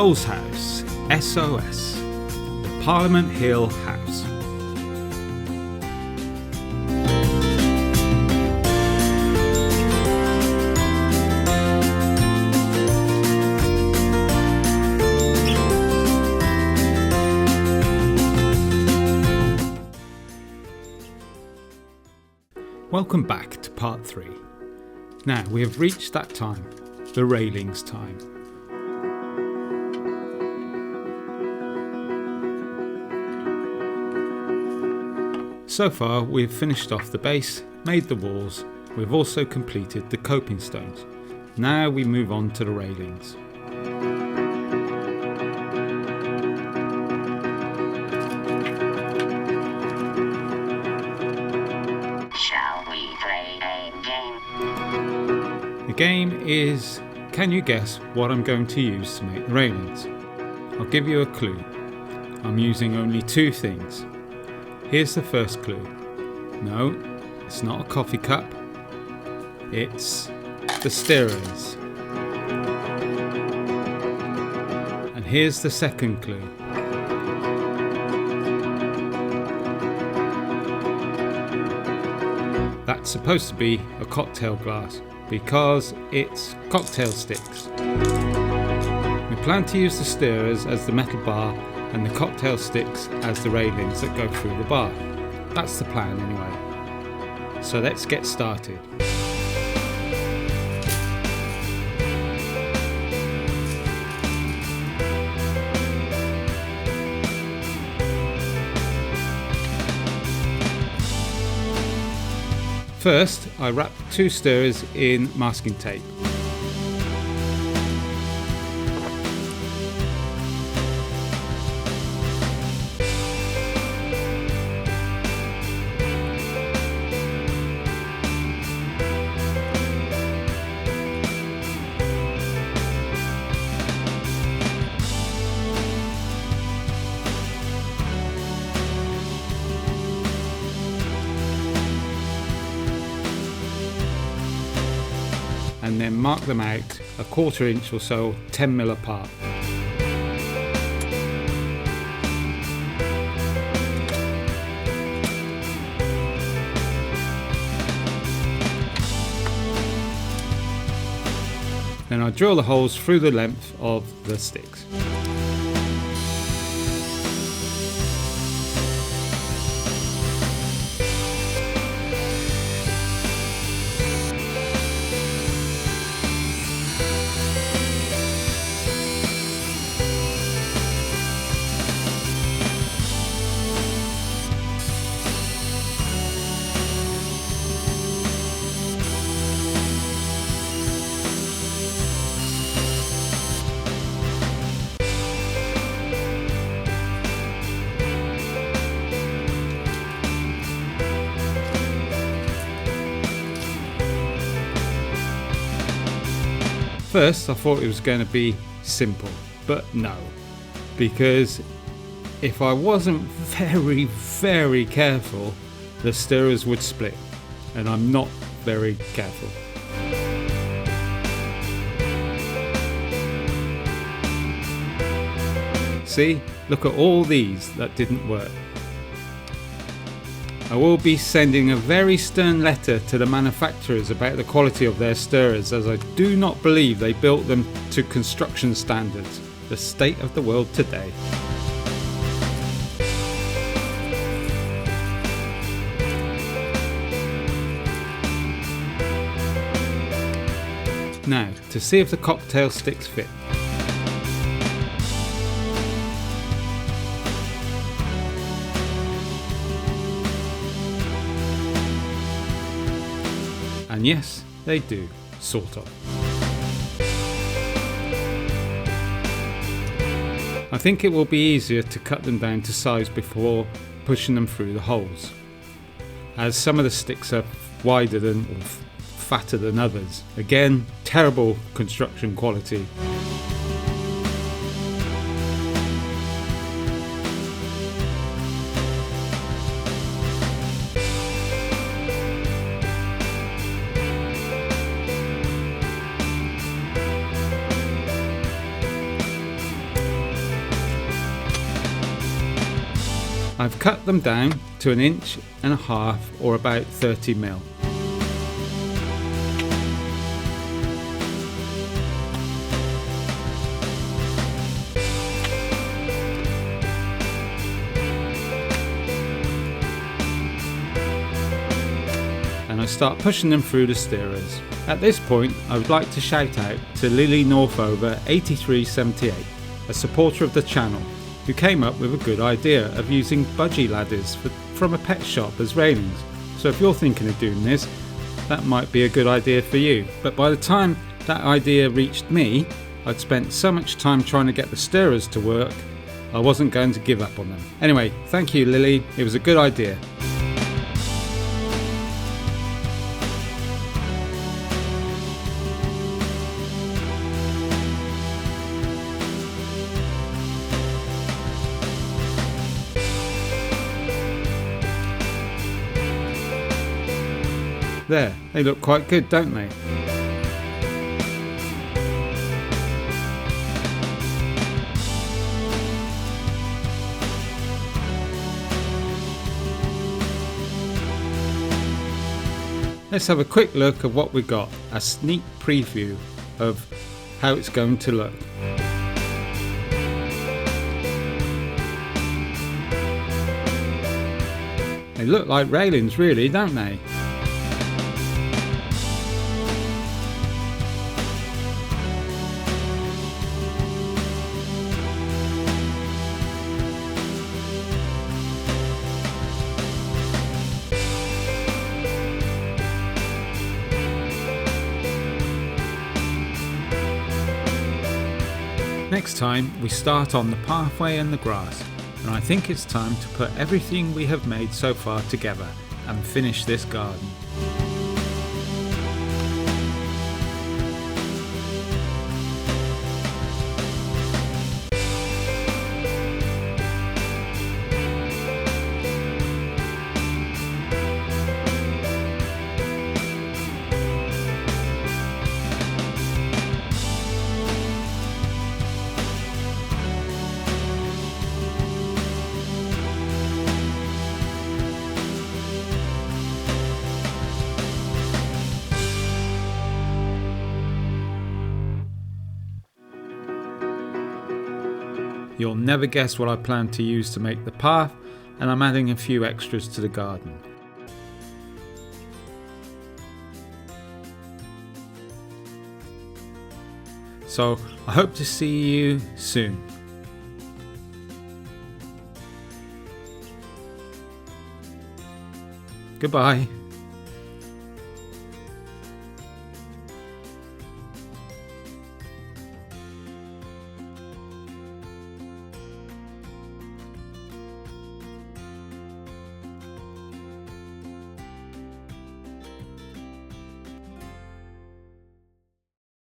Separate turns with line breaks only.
Doll's House, SOS, the Parliament Hill House. Welcome back to part 3. Now we have reached that time, the Railings time. So far we've finished off the base, made the walls, we've also completed the coping stones. Now we move on to the railings.
Shall we play a game?
The game is, can you guess what I'm going to use to make the railings? I'll give you a clue. I'm using only 2 things. Here's the first clue. No, it's not a coffee cup. It's the stirrers. And here's the second clue. That's supposed to be a cocktail glass because it's cocktail sticks. We plan to use the stirrers as the metal bar and the cocktail sticks as the railings that go through the bar. That's the plan anyway. So let's get started. First, I wrap 2 stirrers in masking tape. And then mark them out a 1/4 inch or so, 10mm apart. Then I drill the holes through the length of the sticks. First I thought it was going to be simple, but no, because if I wasn't very careful, the stirrers would split, and I'm not very careful. See, look at all these that didn't work. I will be sending a very stern letter to the manufacturers about the quality of their stirrers, as I do not believe they built them to construction standards. The state of the world today. Now, to see if the cocktail sticks fit. And yes, they do, sort of. I think it will be easier to cut them down to size before pushing them through the holes, as some of the sticks are wider than or fatter than others. Again, terrible construction quality. I've cut them down to 1.5 inches or about 30mm. And I start pushing them through the steerers. At this point, I would like to shout out to Lily Northover 8378, a supporter of the channel, who came up with a good idea of using budgie ladders from a pet shop as railings. So if you're thinking of doing this, that might be a good idea for you. But by the time that idea reached me, I'd spent so much time trying to get the steerers to work, I wasn't going to give up on them. Anyway, thank you Lily, it was a good idea. There, they look quite good, don't they? Let's have a quick look at what we got, a sneak preview of how it's going to look. They look like railings really, don't they? Next time we start on the pathway and the grass, and I think it's time to put everything we have made so far together and finish this garden. You'll never guess what I plan to use to make the path, and I'm adding a few extras to the garden. So I hope to see you soon. Goodbye.